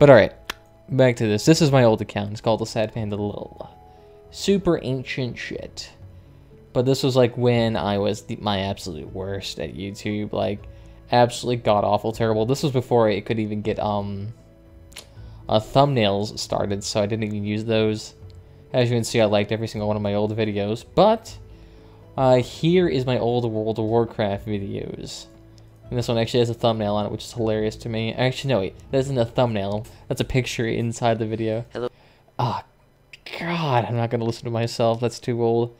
But alright, back to this. This is my old account. It's called the Sad Panda Lil. Super ancient shit. But this was like when I was my absolute worst at YouTube. Like, absolutely god-awful terrible. This was before it could even get thumbnails started, so I didn't even use those. As you can see, I liked every single one of my old videos. But here is my old World of Warcraft videos. And this one actually has a thumbnail on it, which is hilarious to me. Actually, no, wait. That isn't a thumbnail. That's a picture inside the video. Hello. Ah, God, I'm not going to listen to myself. That's too old.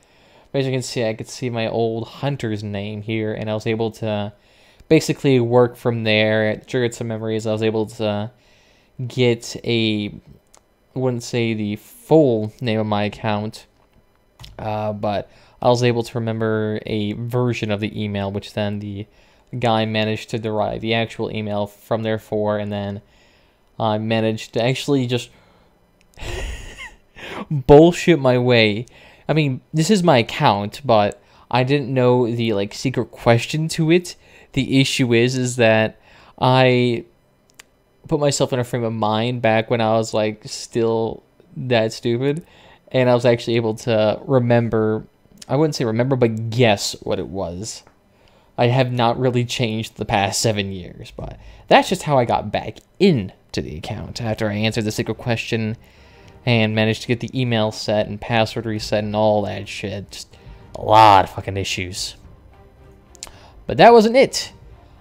But as you can see, I could see my old hunter's name here, and I was able to basically work from there. It triggered some memories. I was able to get I wouldn't say the full name of my account, but I was able to remember a version of the email, which then the guy managed to derive the actual email from there for, and then I managed to actually just bullshit my way. I mean, this is my account, but I didn't know the like secret question to it. The issue is that I put myself in a frame of mind back when I was like still that stupid, and I was actually able to remember. I wouldn't say remember, but guess what it was. I have not really changed the past 7 years, but that's just how I got back into the account after I answered the secret question and managed to get the email set and password reset and all that shit. Just a lot of fucking issues. But that wasn't it.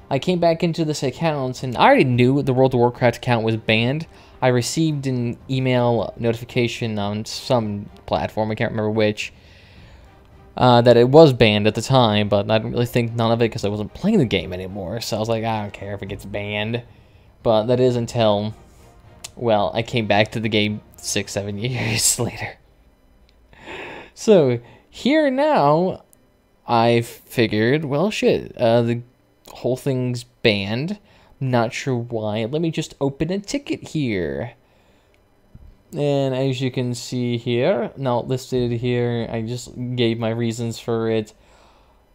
I came back into this account, and I already knew the World of Warcraft account was banned. I received an email notification on some platform, I can't remember which, that it was banned at the time, but I didn't really think none of it because I wasn't playing the game anymore, so I was like, I don't care if it gets banned. But that is until, well, I came back to the game 6-7 years later. So, here now, I figured, well, shit, the whole thing's banned. Not sure why. Let me just open a ticket here. And as you can see here, not listed here, I just gave my reasons for it.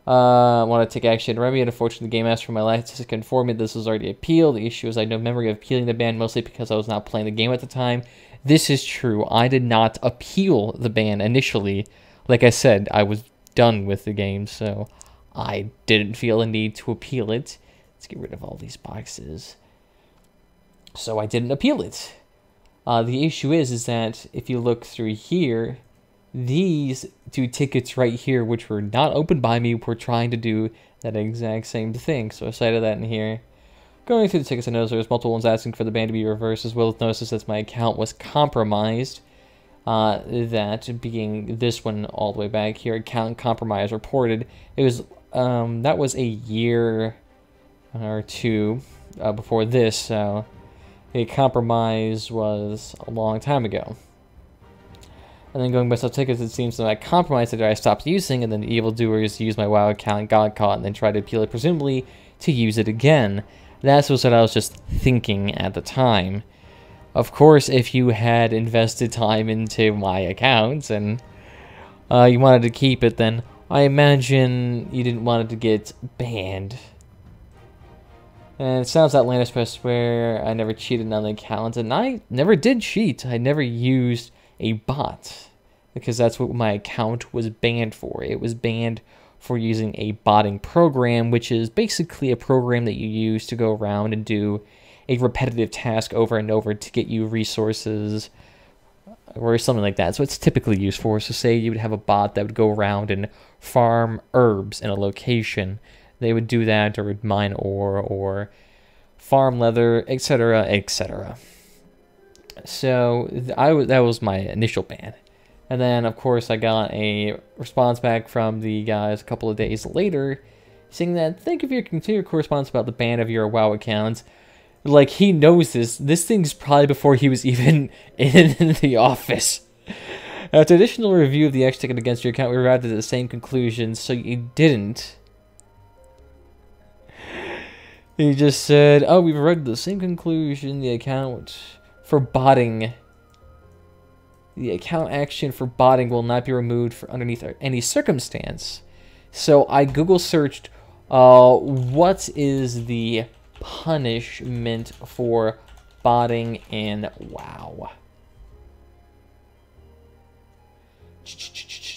I want to take action to remedy it. Unfortunately, the game asked for my license to inform me this was already appealed. The issue is I had no memory of appealing the ban, mostly because I was not playing the game at the time. This is true. I did not appeal the ban initially. Like I said, I was done with the game, so I didn't feel a need to appeal it. Let's get rid of all these boxes. So I didn't appeal it. The issue is that if you look through here, these two tickets right here, which were not opened by me, were trying to do that exact same thing. So I cited that in here. Going through the tickets, I noticed there was multiple ones asking for the ban to be reversed, as well as notices that my account was compromised. That being this one all the way back here, account compromise reported. It was that was a year or two before this, so a compromise was a long time ago. And then going by some tickets, it seems that I compromised it or I stopped using, and then the evildoers used my WoW account, got caught, and then tried to appeal it, presumably to use it again. That's what I was just thinking at the time. Of course, if you had invested time into my accounts and you wanted to keep it, then I imagine you didn't want it to get banned. And it sounds outlandish, but I swear I never cheated on the account, and I never did cheat. I never used a bot, because that's what my account was banned for. It was banned for using a botting program, which is basically a program that you use to go around and do a repetitive task over and over to get you resources or something like that. So it's typically used for. So say you would have a bot that would go around and farm herbs in a location. They would do that, or would mine ore, or farm leather, etc., etc. So that was my initial ban. And then, of course, I got a response back from the guys a couple of days later saying that, thank you for your continued correspondence about the ban of your WoW account. Like, he knows this. This thing's probably before he was even in the office. After additional review of the X ticket against your account, we arrived at the same conclusion, so you didn't. He just said, oh, we've arrived at the same conclusion, the account for botting. The account action for botting will not be removed for underneath any circumstance. So I Google searched, what is the punishment for botting in WoW.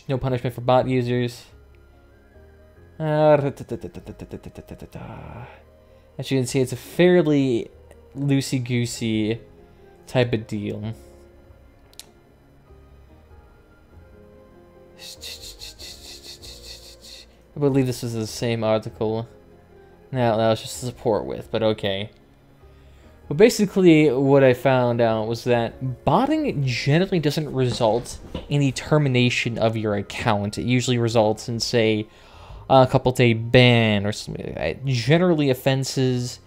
No punishment for bot users. As you can see, it's a fairly loosey-goosey type of deal. I believe this is the same article. No, that was just a support with, but okay. But basically, what I found out was that botting generally doesn't result in the termination of your account. It usually results in, say, a couple-day ban or something like that. Generally, offenses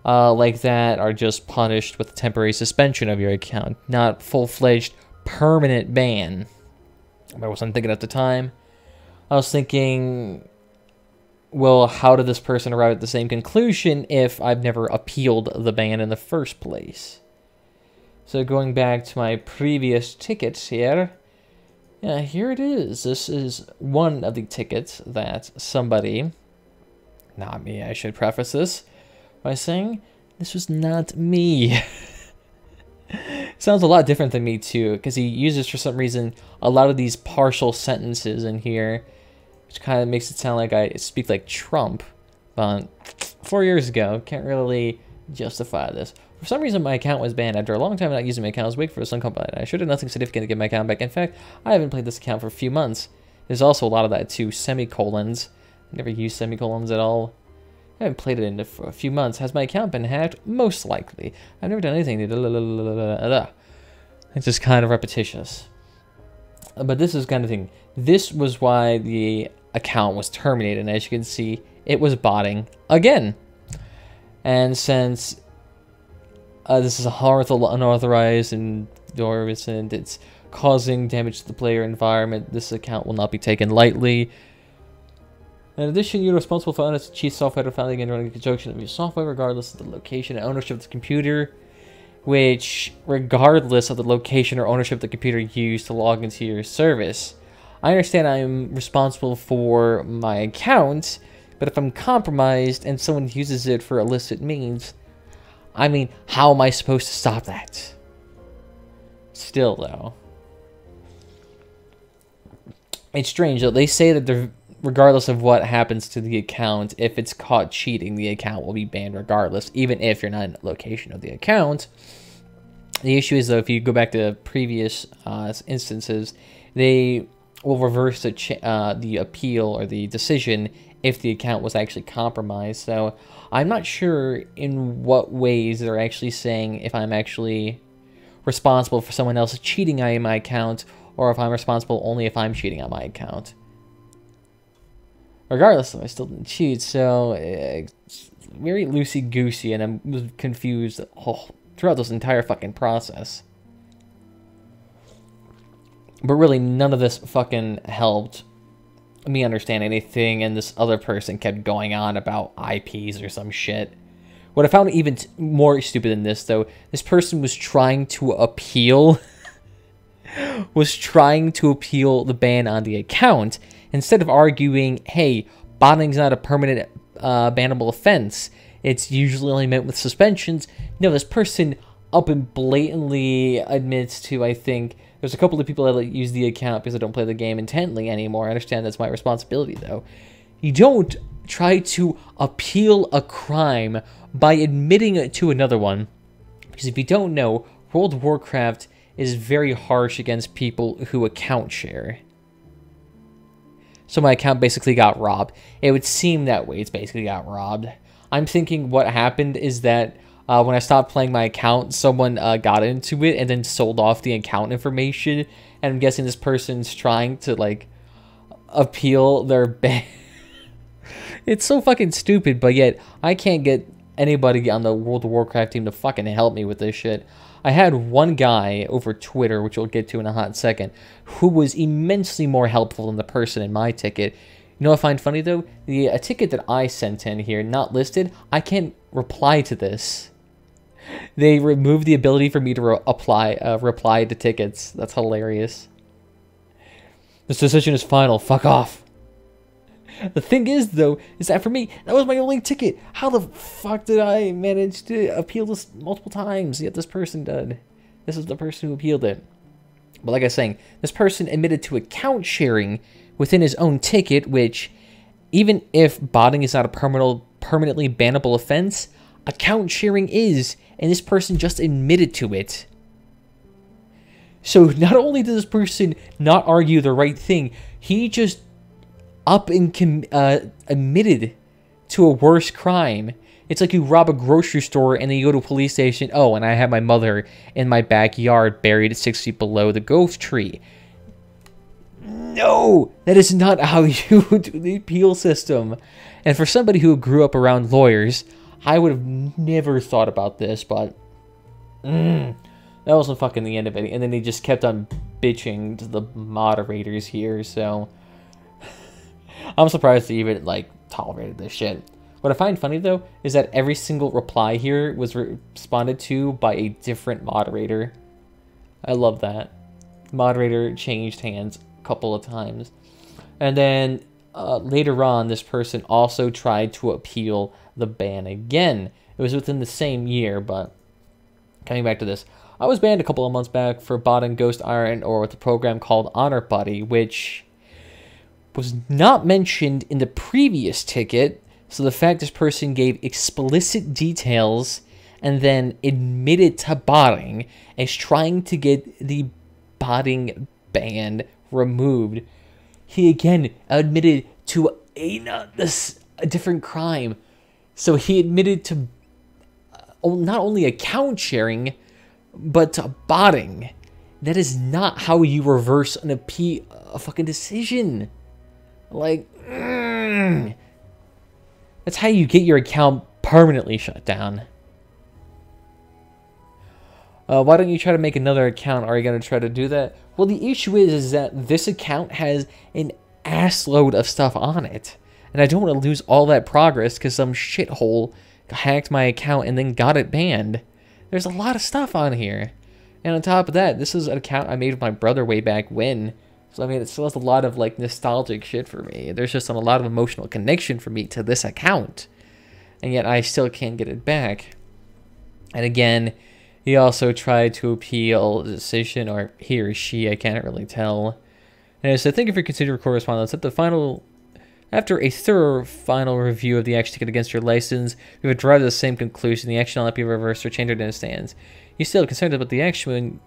like that are just punished with a temporary suspension of your account, not full-fledged permanent ban. I wasn't thinking at the time. I was thinking, well, how did this person arrive at the same conclusion if I've never appealed the ban in the first place? So going back to my previous tickets here, yeah, here it is. This is one of the tickets that somebody, not me, I should preface this by saying, this was not me. Sounds a lot different than me too, because he uses, for some reason, a lot of these partial sentences in here, which kind of makes it sound like I speak like Trump. But 4 years ago, can't really justify this. For some reason, my account was banned. After a long time of not using my account, I was waiting for some company. I should have nothing significant to get my account back. In fact, I haven't played this account for a few months. There's also a lot of that too. Semicolons. I never used semicolons at all. I haven't played it for a few months. Has my account been hacked? Most likely. I've never done anything to It's just kind of repetitious. But this is kind of thing. This was why the account was terminated. And as you can see, it was botting again. And since this is a harmful, unauthorized endorsement, it's causing damage to the player environment, this account will not be taken lightly. In addition, you're responsible for owning chief software founding and running conjunction of your software, regardless of the location and ownership of the computer, which, regardless of the location or ownership of the computer used to log into your service. I understand I'm responsible for my account, but if I'm compromised and someone uses it for illicit means, I mean, how am I supposed to stop that? Still, though. It's strange, though. They say that they're, regardless of what happens to the account, if it's caught cheating, the account will be banned regardless, even if you're not in the location of the account. The issue is, though, if you go back to previous instances, they will reverse the appeal or the decision if the account was actually compromised. So I'm not sure in what ways they're actually saying if I'm actually responsible for someone else cheating on my account, or if I'm responsible only if I'm cheating on my account. Regardless, though, I still didn't cheat, so it's very loosey-goosey, and I'm confused throughout this entire fucking process. But really, none of this fucking helped me understand anything, and this other person kept going on about IPs or some shit. What I found even more stupid than this, though, this person was trying to appeal... the ban on the account, instead of arguing, hey, botting's not a permanent bannable offense. It's usually only met with suspensions. No, this person up and blatantly admits to, I think, there's a couple of people that use the account because I don't play the game intently anymore. I understand that's my responsibility, though. You don't try to appeal a crime by admitting it to another one. Because if you don't know, World of Warcraft is very harsh against people who account share. So my account basically got robbed. It would seem that way. It's basically got robbed. I'm thinking what happened is that when I stopped playing my account, someone got into it and then sold off the account information. And I'm guessing this person's trying to, like, appeal their ban. It's so fucking stupid, but yet I can't get anybody on the World of Warcraft team to fucking help me with this shit. I had one guy over Twitter, which we'll get to in a hot second, who was immensely more helpful than the person in my ticket. You know what I find funny, though? A ticket that I sent in here, not listed, I can't reply to this. They removed the ability for me to reply to tickets. That's hilarious. This decision is final. Fuck off. The thing is, though, is that for me, that was my only ticket. How the fuck did I manage to appeal this multiple times? Yet this person did. This is the person who appealed it. But like I was saying, this person admitted to account sharing within his own ticket, which, even if botting is not a permanently bannable offense, account sharing is, and this person just admitted to it. So not only did this person not argue the right thing, he just up and admitted to a worse crime. It's like you rob a grocery store and then you go to a police station. Oh, and I have my mother in my backyard buried 6 feet below the ghost tree. No, that is not how you do the appeal system. And for somebody who grew up around lawyers, I would have never thought about this, but that wasn't fucking the end of it. And then he just kept on bitching to the moderators here, so I'm surprised they even, like, tolerated this shit. What I find funny, though, is that every single reply here was responded to by a different moderator. I love that. Moderator changed hands a couple of times. And then later on, this person also tried to appeal the ban again. It was within the same year, but coming back to this. I was banned a couple of months back for botting Ghost Iron or with a program called Honor Buddy, which was not mentioned in the previous ticket. So the fact this person gave explicit details and then admitted to botting is trying to get the botting ban removed. He again admitted to a different crime. So he admitted to not only account sharing, but to botting. That is not how you reverse a fucking decision. Like, that's how you get your account permanently shut down. Why don't you try to make another account? Are you going to try to do that? Well, the issue is that this account has an assload of stuff on it. And I don't want to lose all that progress because some shithole hacked my account and then got it banned. There's a lot of stuff on here. And on top of that, this is an account I made with my brother way back when. So, I mean, it still has a lot of, like, nostalgic shit for me. There's just a lot of emotional connection for me to this account. And yet I still can't get it back. And again, he also tried to appeal the decision, or he or she, I can't really tell. And so thank you for considering correspondence. After a thorough final review of the action taken against your license, we have arrived at the same conclusion. The action will not be reversed or changed or as it stands. You're still concerned about the action,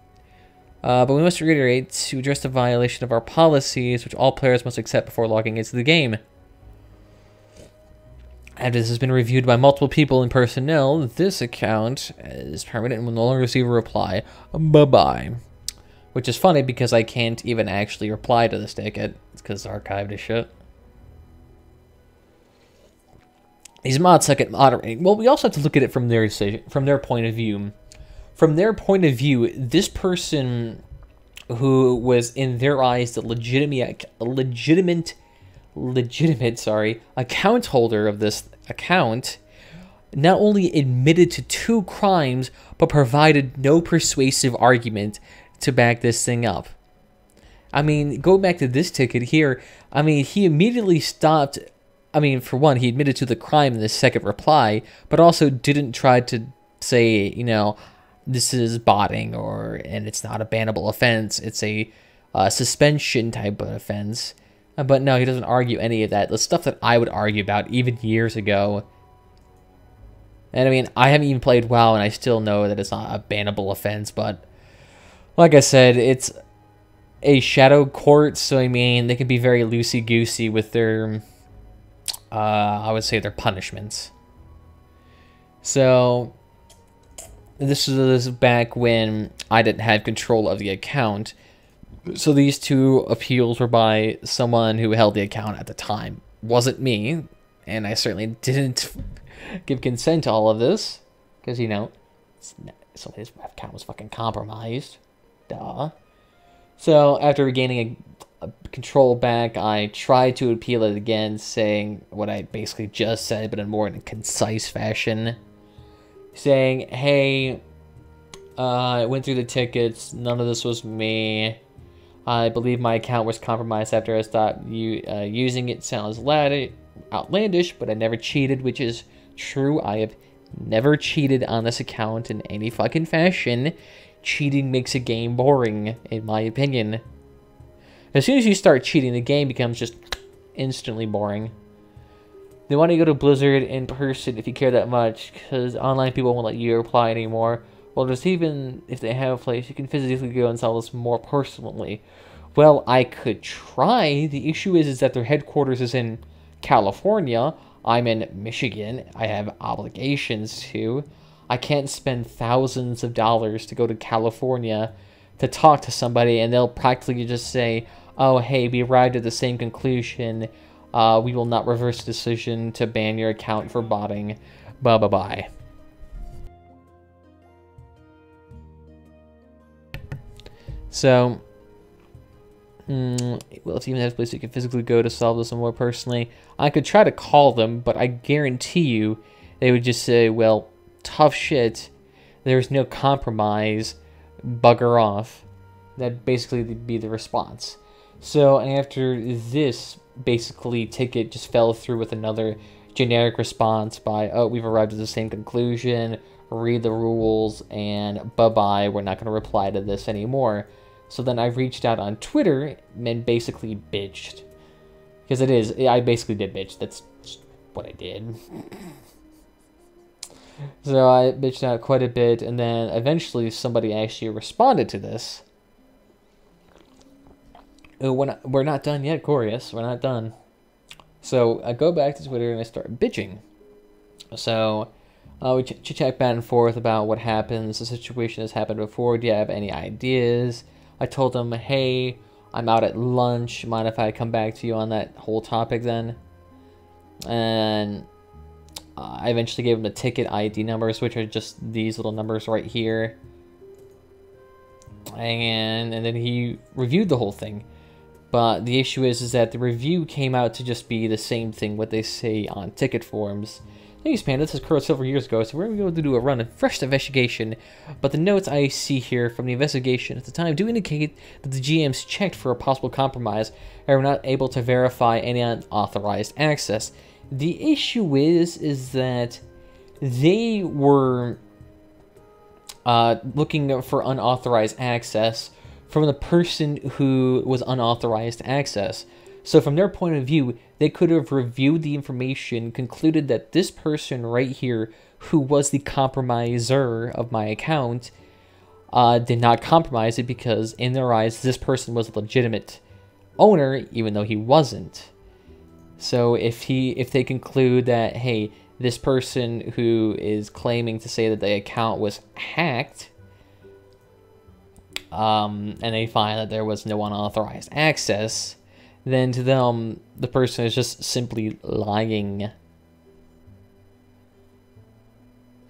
but we must reiterate to address the violation of our policies, which all players must accept before logging into the game. After this has been reviewed by multiple people in personnel, this account is permanent and will no longer receive a reply. Bye-bye. Which is funny because I can't even actually reply to this ticket. It's because it's archived as shit. These mods suck at moderating. Well, we also have to look at it from their decision, from their point of view. From their point of view, this person who was in their eyes the legitimate account holder of this account, not only admitted to 2 crimes, but provided no persuasive argument to back this thing up. I mean, go back to this ticket here. I mean, he immediately stopped. I mean, for one, he admitted to the crime in the second reply, but also didn't try to say, you know, this is botting and it's not a bannable offense. It's a suspension type of offense. But no, he doesn't argue any of that. The stuff that I would argue about even years ago. And I mean, I haven't even played WoW and I still know that it's not a bannable offense. But like I said, it's a shadow court. So I mean, they can be very loosey-goosey with their, I would say, their punishments. So this was back when I didn't have control of the account. So these 2 appeals were by someone who held the account at the time. Wasn't me, and I certainly didn't give consent to all of this. Because, you know, so his account was fucking compromised. Duh. So after regaining a control back, I tried to appeal it again, saying what I basically just said, but in more concise fashion. Saying, hey, I went through the tickets, none of this was me. I believe my account was compromised after I stopped using it. Sounds outlandish, but I never cheated, which is true. I have never cheated on this account in any fucking fashion. Cheating makes a game boring, in my opinion. As soon as you start cheating, the game becomes just instantly boring. They want to go to Blizzard in person if you care that much, because online people won't let you apply anymore. Well, just even if they have a place, you can physically go and solve this more personally. Well, I could try. The issue is that their headquarters is in California. I'm in Michigan. I have obligations to. I can't spend thousands of dollars to go to California to talk to somebody, and they'll practically just say, oh, hey, we arrived at the same conclusion. We will not reverse the decision to ban your account for botting. Bye-bye-bye. So, well, if you even have a place you can physically go to solve this more personally, I could try to call them, but I guarantee you they would just say, well, tough shit, there's no compromise, bugger off. That'd basically be the response. So after this, basically, ticket just fell through with another generic response by, oh, we've arrived at the same conclusion, read the rules, and bye-bye, we're not going to reply to this anymore. So then I reached out on Twitter and basically bitched. Because I basically did bitch. That's what I did. So I bitched out quite a bit, and then eventually somebody actually responded to this. We're not done yet, Corius. We're not done. So I go back to Twitter and I start bitching. So we chit-chat back and forth about what happens. The situation has happened before. Do you have any ideas? I told them, hey, I'm out at lunch. Mind if I come back to you on that whole topic then? And I eventually gave him the ticket ID numbers, which are just these little numbers right here. And then he reviewed the whole thing. But the issue is that the review came out to just be the same thing what they say on ticket forums. Thanks, Panda. This is Kuro several years ago, so we're going to go to do a run of fresh investigation. But the notes I see here from the investigation at the time do indicate that the GMs checked for a possible compromise and were not able to verify any unauthorized access. The issue is that they were looking for unauthorized access from the person who was unauthorized access. So from their point of view, they could have reviewed the information, concluded that this person right here, who was the compromiser of my account, did not compromise it because in their eyes, this person was a legitimate owner, even though he wasn't. So if they conclude that, hey, this person who is claiming to say that the account was hacked, and they find that there was no unauthorized access, then to them, the person is just simply lying.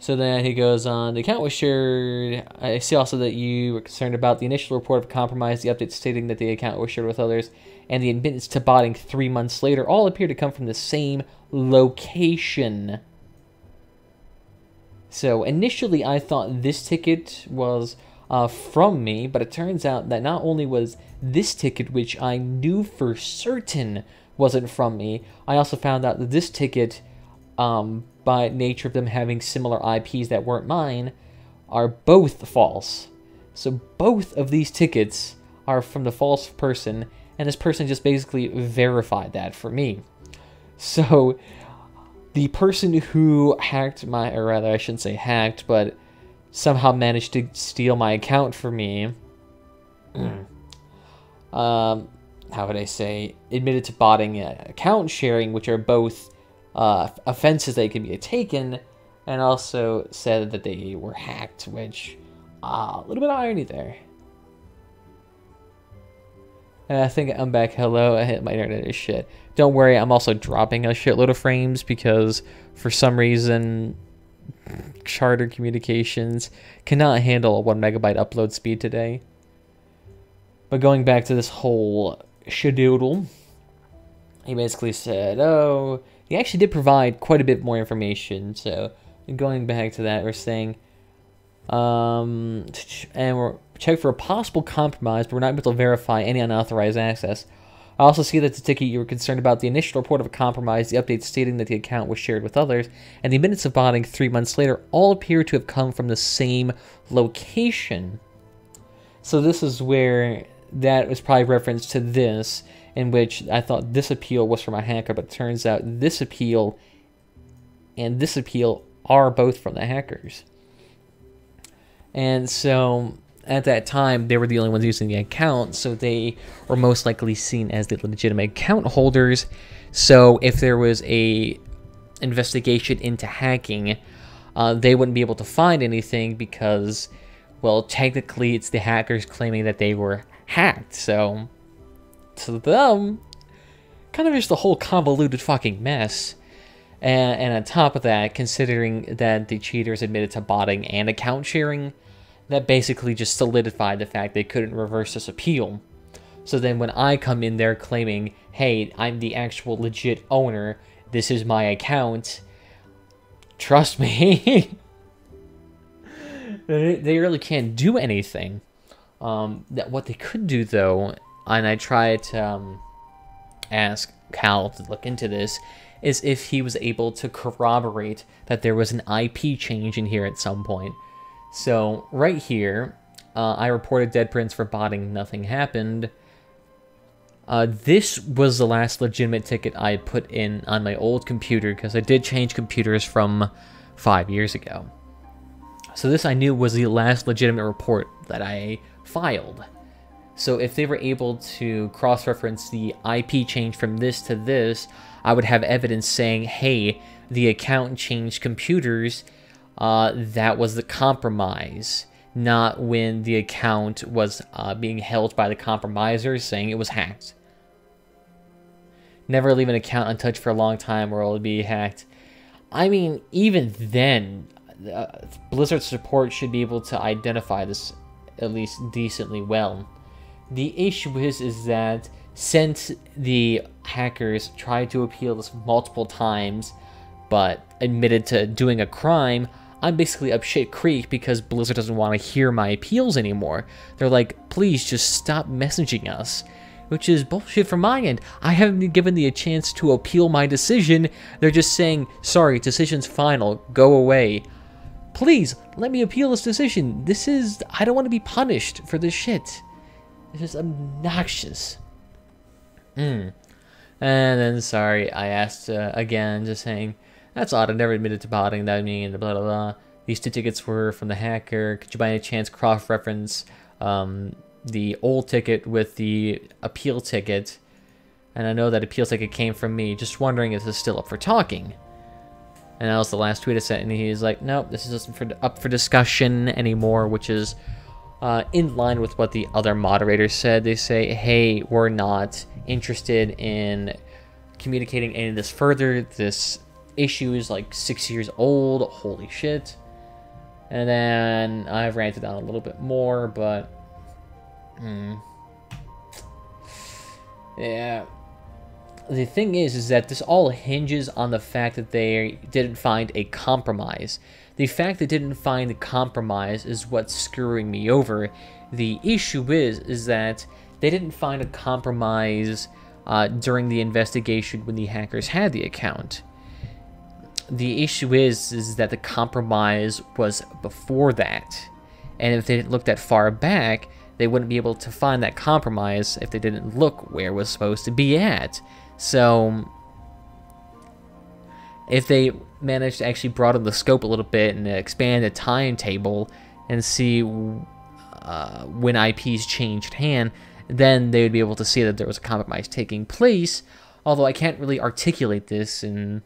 So then he goes on, the account was shared. I see also that you were concerned about the initial report of compromise, the update stating that the account was shared with others, and the admittance to botting 3 months later all appear to come from the same location. So initially I thought this ticket was from me, but it turns out that not only was this ticket, which I knew for certain wasn't from me, I also found out that this ticket, by nature of them having similar IPs that weren't mine, are both false. So both of these tickets are from the false person, and this person just basically verified that for me. So the person who hacked my, or rather I shouldn't say hacked, but somehow managed to steal my account for me, how would I say, admitted to botting and account sharing, which are both offenses that can be taken, and also said that they were hacked, which, a little bit of irony there. I think I'm back. Hello, I hit my internet is shit. Don't worry, I'm also dropping a shitload of frames because for some reason Charter Communications cannot handle a 1 megabyte upload speed today. But going back to this whole shadoodle, he basically said, oh, he actually did provide quite a bit more information. So going back to that, we're saying And we're checked for a possible compromise, but we're not able to verify any unauthorized access. I also see that the ticket you were concerned about the initial report of a compromise, the update stating that the account was shared with others, and the minutes of botting 3 months later all appear to have come from the same location. So this is where that was probably reference to this, in which I thought this appeal was from a hacker, but it turns out this appeal and this appeal are both from the hackers. And so at that time, they were the only ones using the account, so they were most likely seen as the legitimate account holders. So if there was a investigation into hacking, they wouldn't be able to find anything because, well, technically it's the hackers claiming that they were hacked. So to them, kind of just a whole convoluted fucking mess. And on top of that, considering that the cheaters admitted to botting and account sharing, that basically just solidified the fact they couldn't reverse this appeal. So then when I come in there claiming, hey, I'm the actual legit owner, this is my account, trust me, they really can't do anything. That what they could do, though, and I tried to ask Cal to look into this, is if he was able to corroborate that there was an IP change in here at some point. So right here, I reported dead prints for botting, nothing happened. This was the last legitimate ticket I had put in on my old computer, because I did change computers from 5 years ago. So this I knew was the last legitimate report that I filed. So if they were able to cross-reference the IP change from this to this, I would have evidence saying, hey, the account changed computers, that was the compromise, not when the account was being held by the compromisers saying it was hacked. Never leave an account untouched for a long time or it'll be hacked. I mean, even then, Blizzard support should be able to identify this at least decently well. The issue is that since the hackers tried to appeal this multiple times, but admitted to doing a crime, I'm basically up shit creek because Blizzard doesn't want to hear my appeals anymore. They're like, please just stop messaging us. Which is bullshit from my end. I haven't been given the chance to appeal my decision. They're just saying, sorry, decision's final, go away. Please, let me appeal this decision. I don't want to be punished for this shit. It's just obnoxious. And then, sorry, I asked again, just saying, that's odd, I never admitted to botting, that mean, blah, blah, blah. These 2 tickets were from the hacker. Could you by any chance cross-reference the old ticket with the appeal ticket? And I know that appeal ticket came from me. Just wondering if this is still up for talking. And that was the last tweet I sent, and he's like, nope, this isn't up for discussion anymore, which is in line with what the other moderators said. They say, hey, we're not interested in communicating any of this further. This issue is like 6 years old. Holy shit. And then I've ranted on a little bit more, but yeah. The thing is that this all hinges on the fact that they didn't find a compromise. The fact they didn't find a compromise is what's screwing me over. The issue is that they didn't find a compromise during the investigation when the hackers had the account. The issue is that the compromise was before that. And if they didn't look that far back, they wouldn't be able to find that compromise if they didn't look where it was supposed to be at. So if they managed to actually broaden the scope a little bit and expand the timetable and see when IPs changed hand, then they would be able to see that there was a compromise taking place. Although I can't really articulate this in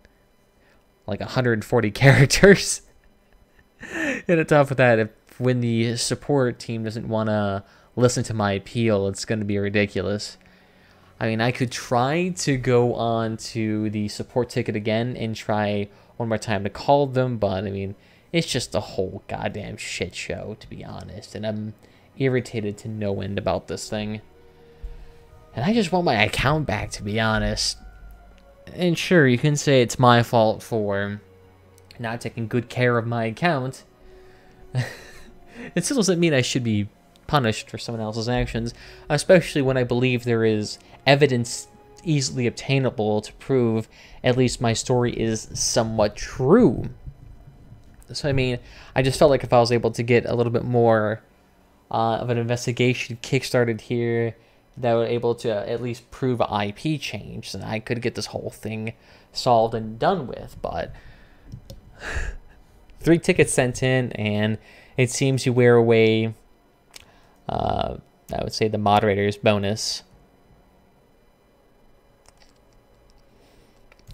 like 140 characters. And on top of that, when the support team doesn't want to listen to my appeal, it's going to be ridiculous. I mean, I could try to go on to the support ticket again and try one more time to call them, but I mean, it's just a whole goddamn shit show, to be honest, and I'm irritated to no end about this thing. And I just want my account back, to be honest. And sure, you can say it's my fault for not taking good care of my account. it still doesn't mean I should be punished for someone else's actions, especially when I believe there is evidence easily obtainable to prove at least my story is somewhat true. So, I mean, I just felt like if I was able to get a little bit more of an investigation kickstarted here that were able to at least prove an IP change, then I could get this whole thing solved and done with. But 3 tickets sent in, and it seems you wear away, I would say, the moderator's bonus.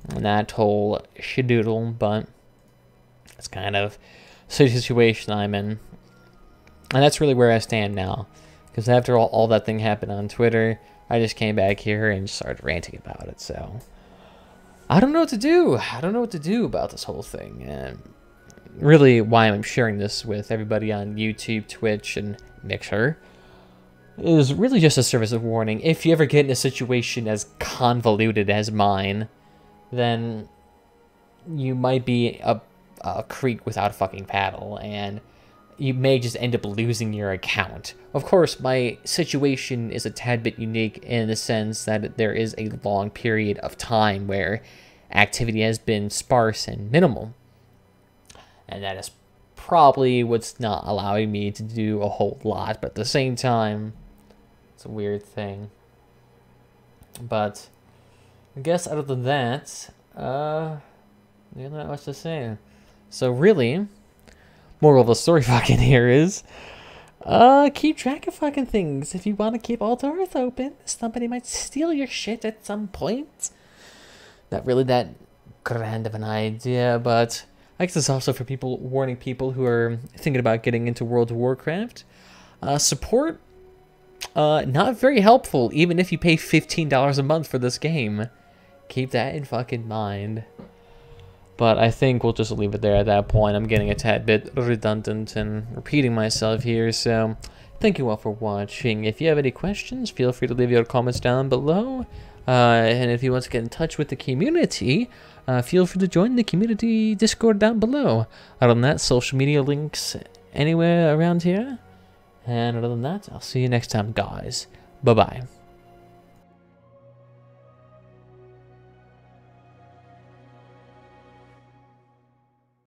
And that whole shadoodle, but it's kind of the situation I'm in. And that's really where I stand now. Because after all that thing happened on Twitter, I just came back here and started ranting about it. So, I don't know what to do. I don't know what to do about this whole thing. And really why I'm sharing this with everybody on YouTube, Twitch, and Mixer is really just a service of warning. If you ever get in a situation as convoluted as mine, then you might be a creek without a fucking paddle, and you may just end up losing your account. Of course, my situation is a tad bit unique in the sense that there is a long period of time where activity has been sparse and minimal. And that is probably what's not allowing me to do a whole lot, but at the same time, it's a weird thing. But I guess other than that, there's not much to say. So really, moral of the story fucking here is, keep track of fucking things. If you want to keep all doors open, somebody might steal your shit at some point. Not really that grand of an idea, but I guess it's also for people, warning people who are thinking about getting into World of Warcraft. Support, not very helpful, even if you pay $15 a month for this game. Keep that in fucking mind. But I think we'll just leave it there at that point. I'm getting a tad bit redundant and repeating myself here, so thank you all for watching. If you have any questions, feel free to leave your comments down below. And if you want to get in touch with the community, feel free to join the community Discord down below. Other than that, social media links anywhere around here. And other than that, I'll see you next time, guys. Bye-bye.